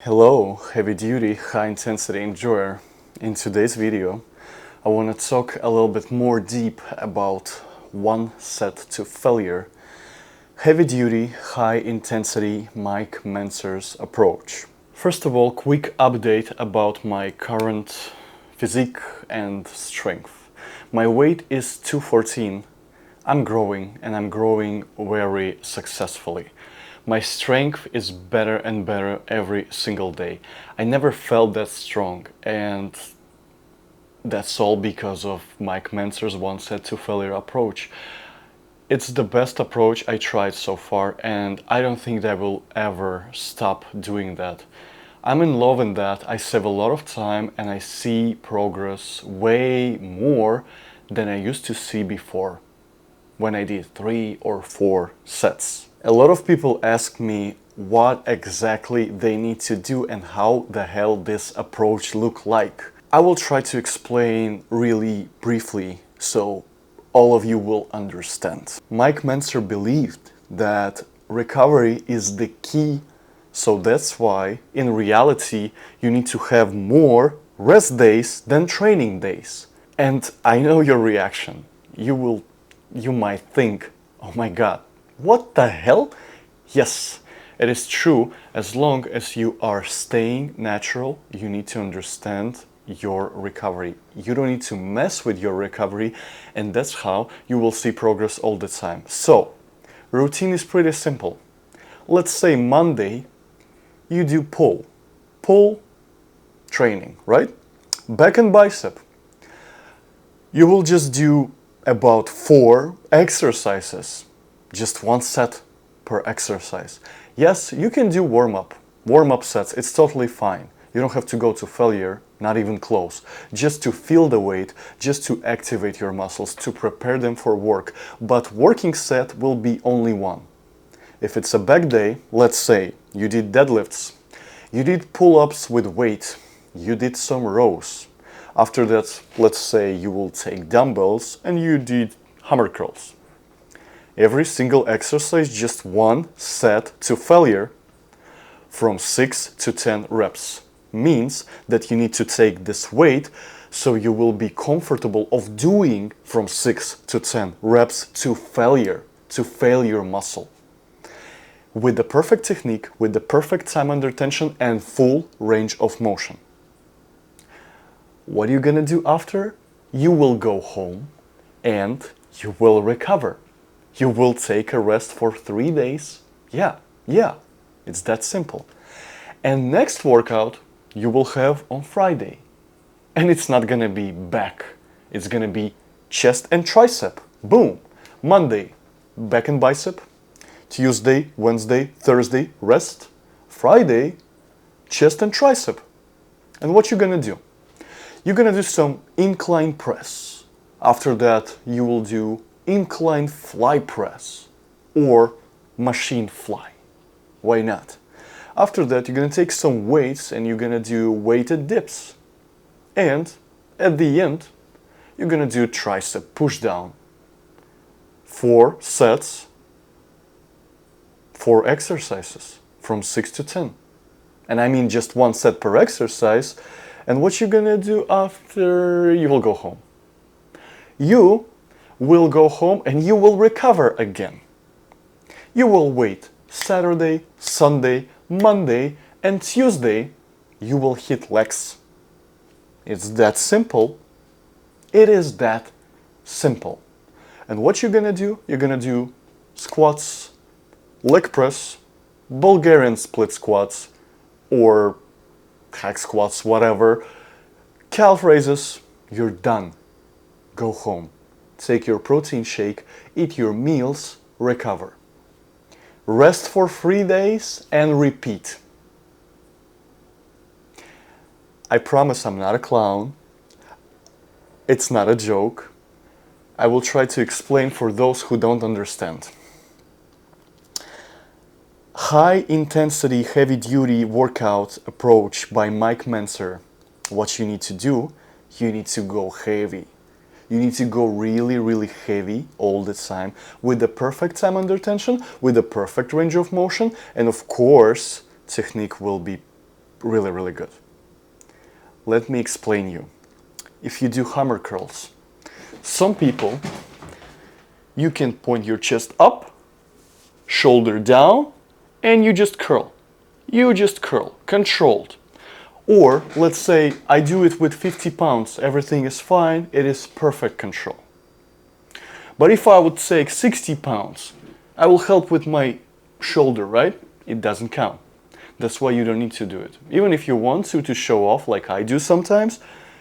Hello, heavy duty, high intensity enjoyer. In today's video, I want to talk a little bit more deep about one set to failure. Heavy duty, high intensity Mike Mentzer's approach. First of all, quick update about my current physique and strength. My weight is 214. I'm growing and I'm growing very successfully. My strength is better and better every single day. I never felt that strong, and that's all because of Mike Mentzer's one set to failure approach. It's the best approach I tried so far, and I don't think that I will ever stop doing that. I'm in love in that. I save a lot of time and I see progress way more than I used to see before when I did 3 or 4 sets. A lot of people ask me what exactly they need to do and how the hell this approach look like. I will try to explain really briefly so all of you will understand. Mike Mentzer believed that recovery is the key, so that's why in reality you need to have more rest days than training days. And I know your reaction. You might think, oh my god, what the hell? Yes, it is true. As long as you are staying natural, you need to understand your recovery. You don't need to mess with your recovery, and that's how you will see progress all the time. So, routine is pretty simple. Let's say Monday, you do pull training, right? Back and bicep. You will just do about 4 exercises, just 1 set per exercise. Yes, you can do warm-up sets, it's totally fine. You don't have to go to failure, not even close. Just to feel the weight, just to activate your muscles, to prepare them for work. But working set will be only 1. If it's a back day, let's say you did deadlifts, you did pull-ups with weight, you did some rows. After that, let's say you will take dumbbells and you did hammer curls. Every single exercise, just 1 set to failure from 6 to 10 reps. Means that you need to take this weight so you will be comfortable of doing from 6 to 10 reps to fail your muscle. With the perfect technique, with the perfect time under tension and full range of motion. What are you gonna do after? You will go home and you will recover. You will take a rest for 3 days. Yeah, it's that simple. And next workout you will have on Friday. And it's not gonna be back. It's gonna be chest and tricep. Boom. Monday, back and bicep. Tuesday, Wednesday, Thursday, rest. Friday, chest and tricep. And what you gonna do? You're gonna do some incline press. After that, you will do incline fly press or machine fly. Why not? After that, you're gonna take some weights and you're gonna do weighted dips. And at the end, you're gonna do tricep push down. 4 sets, 4 exercises from 6 to 10. And I mean just 1 set per exercise. And what you're gonna do after, you will go home. You will go home and you will recover again. You will wait Saturday, Sunday, Monday, and Tuesday, you will hit legs. It's that simple. It is that simple. And what you're gonna do? You're gonna do squats, leg press, Bulgarian split squats, or hack squats, whatever, calf raises, you're done. Go home. Take your protein shake, eat your meals, recover. Rest for 3 days and repeat. I promise I'm not a clown. It's not a joke. I will try to explain for those who don't understand. High intensity, heavy duty workout approach by Mike Mentzer. What you need to do, you need to go heavy. You need to go really heavy all the time with the perfect time under tension, with the perfect range of motion, and of course, technique will be really, really good. Let me explain you. If you do hammer curls, some people, you can point your chest up, shoulder down, and you just curl. You just curl, controlled. Or let's say I do it with 50 pounds, everything is fine, it is perfect control. But if I would take 60 pounds, I will help with my shoulder, right? It doesn't count. That's why you don't need to do it. Even if you want to show off like I do sometimes,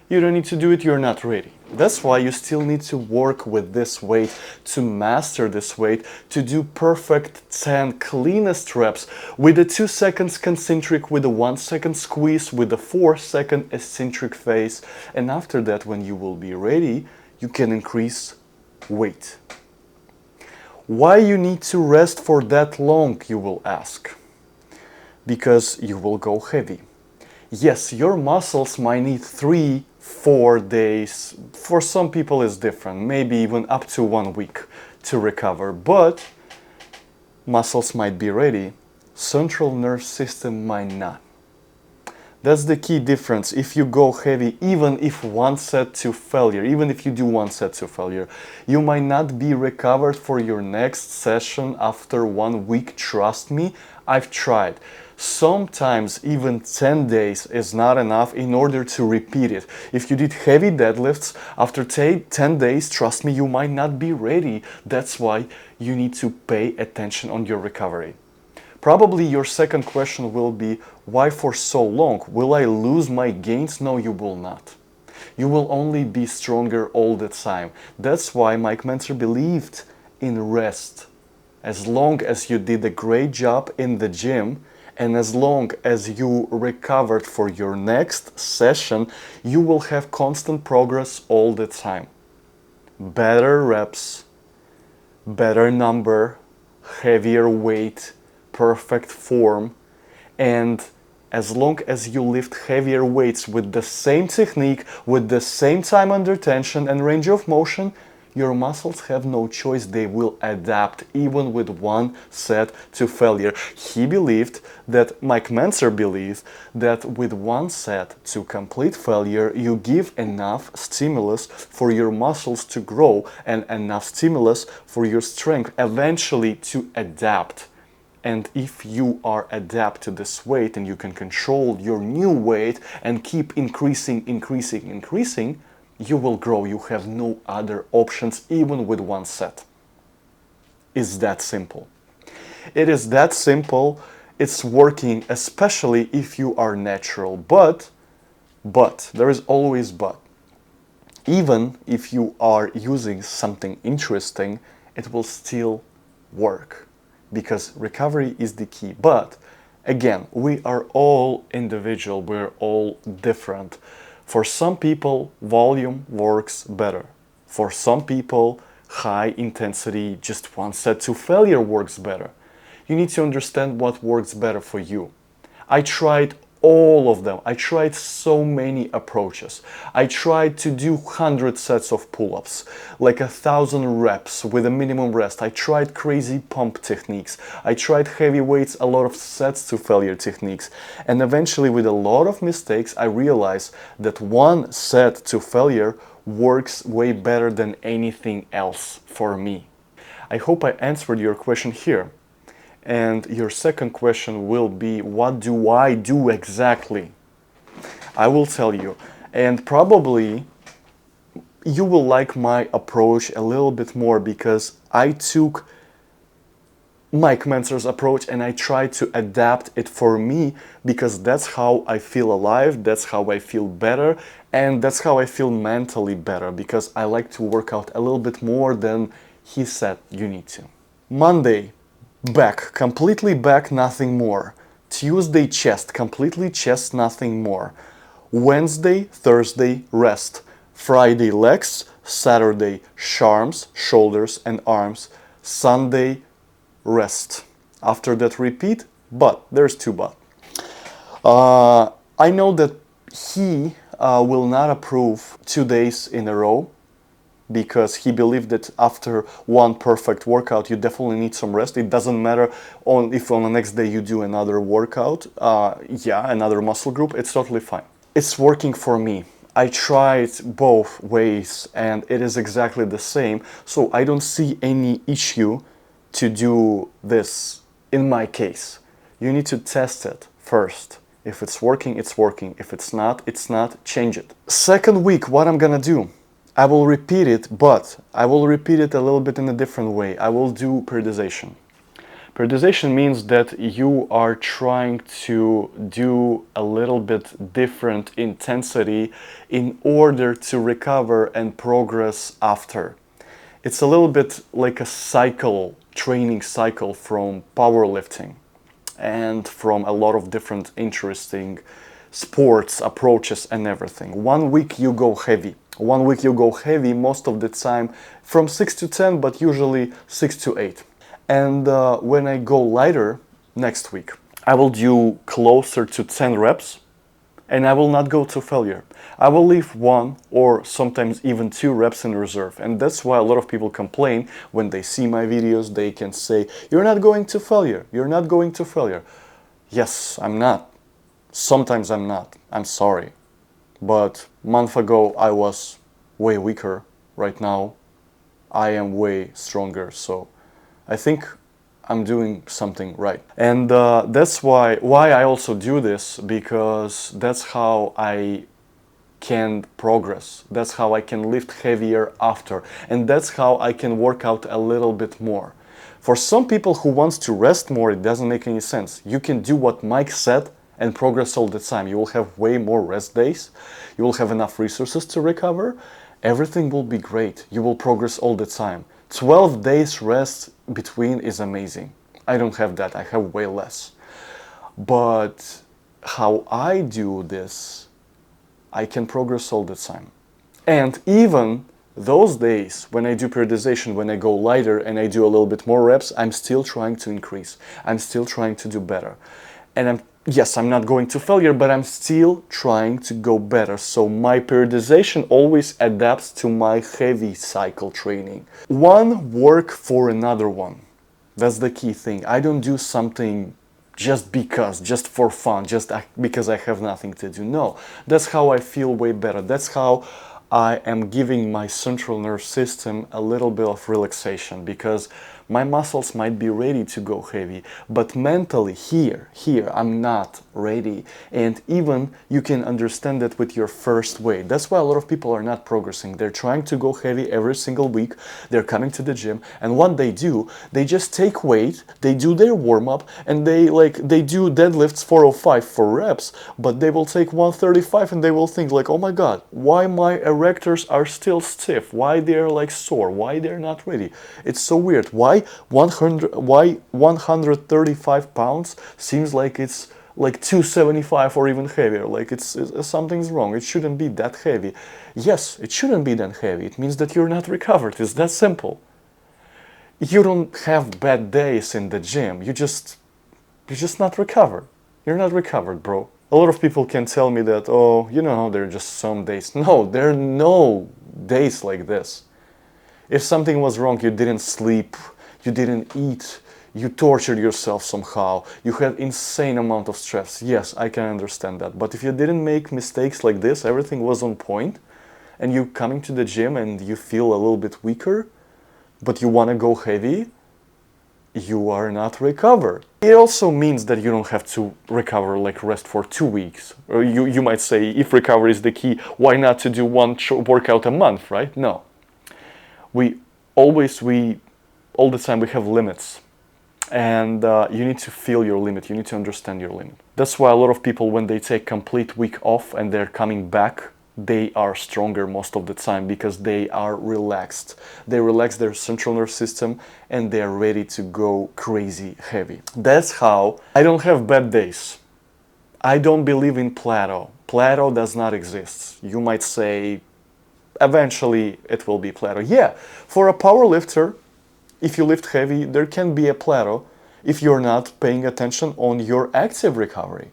you don't need to do it, you're not ready. That's why you still need to work with this weight, to master this weight, to do perfect 10 cleanest reps with a 2 seconds concentric, with a 1 second squeeze, with a 4 second eccentric phase. And after that, when you will be ready, you can increase weight. Why you need to rest for that long, you will ask? Because you will go heavy. Yes, your muscles might need 3-4 days. For some people it's different, maybe even up to 1 week to recover, but muscles might be ready, central nervous system might not. That's the key difference. If you go heavy, even if one set to failure, even if you do 1 set to failure, you might not be recovered for your next session after 1 week. Trust me, I've tried. Sometimes even 10 days is not enough in order to repeat it. If you did heavy deadlifts, after 10 days, trust me, you might not be ready. That's why you need to pay attention on your recovery. Probably your second question will be, why for so long? Will I lose my gains? No, you will not. You will only be stronger all the time. That's why Mike Mentzer believed in rest. As long as you did a great job in the gym, and as long as you recovered for your next session, you will have constant progress all the time. Better reps, better number, heavier weight, perfect form, and as long as you lift heavier weights with the same technique, with the same time under tension and range of motion, your muscles have no choice, they will adapt even with 1 set to failure. He believed that, Mike Mentzer believed that with 1 set to complete failure, you give enough stimulus for your muscles to grow and enough stimulus for your strength eventually to adapt. And if you are adapt to this weight and you can control your new weight and keep increasing, you will grow. You have no other options even with 1 set. It's that simple. It is that simple. It's working, especially if you are natural. But, there is always but. Even if you are using something interesting, it will still work. Because recovery is the key. But again, we are all individual, we're all different. For some people, volume works better. For some people, high intensity, just 1 set to failure works better. You need to understand what works better for you. I tried all of them. I tried so many approaches. I tried to do 100 sets of pull-ups, like 1,000 reps with a minimum rest. I tried crazy pump techniques. I tried heavy weights, a lot of sets to failure techniques. And eventually, with a lot of mistakes, I realized that 1 set to failure works way better than anything else for me. I hope I answered your question here. And your second question will be, what do I do exactly? I will tell you. And probably you will like my approach a little bit more because I took Mike Mentzer's approach and I tried to adapt it for me because that's how I feel alive, that's how I feel better, and that's how I feel mentally better because I like to work out a little bit more than he said you need to. Monday, back, completely back, nothing more. Tuesday, chest, completely chest, nothing more. Wednesday, Thursday, rest. Friday, legs. Saturday, arms, shoulders and arms. Sunday, rest. After that, repeat, but there's 2 but. I know that he will not approve 2 days in a row because he believed that after one perfect workout you definitely need some rest. It doesn't matter if on the next day you do another workout, another muscle group, it's totally fine. It's working for me. I tried both ways and it is exactly the same, so I don't see any issue to do this in my case. You need to test it first. If it's working, it's working. If it's not, it's not. Change it. Second week, what I'm gonna do? I will repeat it, but I will repeat it a little bit in a different way. I will do periodization. Periodization means that you are trying to do a little bit different intensity in order to recover and progress after. It's a little bit like a cycle, training cycle from powerlifting and from a lot of different interesting sports approaches and everything. 1 week you go heavy. 1 week you go heavy most of the time from 6 to 10, but usually 6 to 8. And when I go lighter next week, I will do closer to 10 reps and I will not go to failure. I will leave 1 or sometimes even 2 reps in reserve. And that's why a lot of people complain when they see my videos. They can say, you're not going to failure. You're not going to failure. Yes, I'm not. Sometimes I'm not. I'm sorry. But a month ago I was way weaker. Right now I am way stronger. So I think I'm doing something right. And that's why I also do this, because that's how I can progress. That's how I can lift heavier after. And that's how I can work out a little bit more. For some people who wants to rest more, it doesn't make any sense. You can do what Mike said and progress all the time. You will have way more rest days. You will have enough resources to recover. Everything will be great. You will progress all the time. 12 days rest between is amazing. I don't have that. I have way less. But how I do this, I can progress all the time. And even those days when I do periodization, when I go lighter and I do a little bit more reps, I'm still trying to increase. I'm still trying to do better. And yes, I'm not going to failure, but I'm still trying to go better. So my periodization always adapts to my heavy cycle training. One work for another one. That's the key thing. I don't do something just because, just for fun, just because I have nothing to do. No, that's how I feel way better. That's how I am giving my central nervous system a little bit of relaxation, because my muscles might be ready to go heavy, but mentally here, I'm not ready. And even you can understand that with your first weight. That's why a lot of people are not progressing. They're trying to go heavy every single week. They're coming to the gym, and what they do, they just take weight, they do their warm-up, and they do deadlifts 405 for reps, but they will take 135 and they will think like, oh my god, why my erectors are still stiff? Why they're like sore? Why they're not ready? It's so weird. Why 135 pounds seems like it's like 275 or even heavier, like it's something's wrong. It shouldn't be that heavy. Yes, it shouldn't be that heavy. It means that you're not recovered. It's that simple. You don't have bad days in the gym. You're just not recovered. You're not recovered, bro. A lot of people can tell me that, oh, there are just some days. No, there are no days like this. If something was wrong, you didn't sleep, you didn't eat, you tortured yourself somehow, you had insane amount of stress. Yes, I can understand that. But if you didn't make mistakes like this, everything was on point, and you coming to the gym and you feel a little bit weaker, but you want to go heavy, you are not recovered. It also means that you don't have to recover, like rest for 2 weeks. Or you might say, if recovery is the key, why not to do one workout a month, right? No. All the time we have limits, and you need to feel your limit. You need to understand your limit. That's why a lot of people, when they take complete week off and they're coming back, they are stronger most of the time, because they are relaxed. They relax their central nervous system and they are ready to go crazy heavy. That's how I don't have bad days. I don't believe in plateau. Plateau does not exist. You might say, eventually it will be plateau. Yeah, for a power lifter, if you lift heavy, there can be a plateau if you're not paying attention on your active recovery.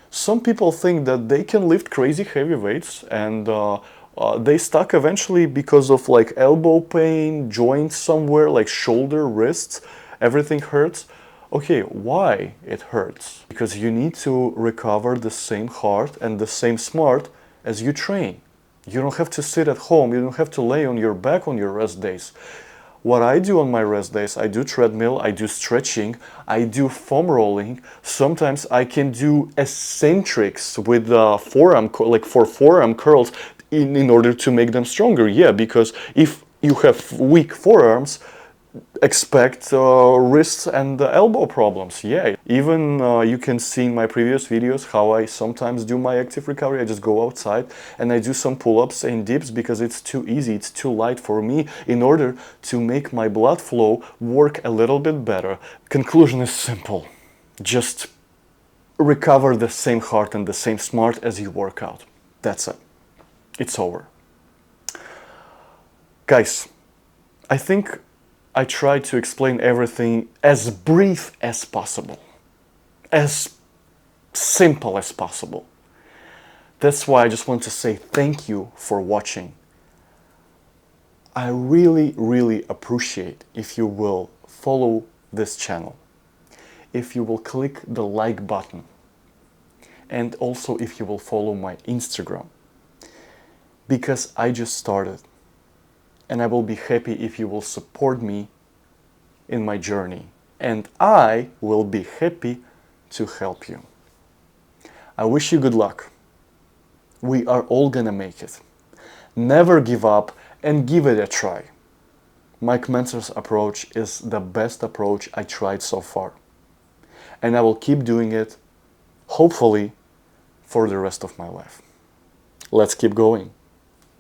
Some people think that they can lift crazy heavy weights and They stuck eventually because of like elbow pain, joints somewhere, like shoulder, wrists, everything hurts. Okay, why it hurts? Because you need to recover the same heart and the same smart as you train. You don't have to sit at home, you don't have to lay on your back on your rest days. What I do on my rest days, I do treadmill, I do stretching, I do foam rolling. Sometimes I can do eccentrics with forearm, like for forearm curls in order to make them stronger. Yeah, because if you have weak forearms, expect wrists and elbow problems. Yeah, even you can see in my previous videos how I sometimes do my active recovery. I just go outside and I do some pull-ups and dips because it's too easy, it's too light for me in order to make my blood flow work a little bit better. Conclusion is simple. Just recover the same heart and the same smart as you work out. That's it. It's over. Guys, I think I tried to explain everything as brief as possible, as simple as possible. That's why I just want to say thank you for watching. I really, really appreciate if you will follow this channel, if you will click the like button, and also if you will follow my Instagram, because I just started. And I will be happy if you will support me in my journey. And I will be happy to help you. I wish you good luck. We are all gonna make it. Never give up and give it a try. Mike Mentzer's approach is the best approach I tried so far. And I will keep doing it, hopefully, for the rest of my life. Let's keep going.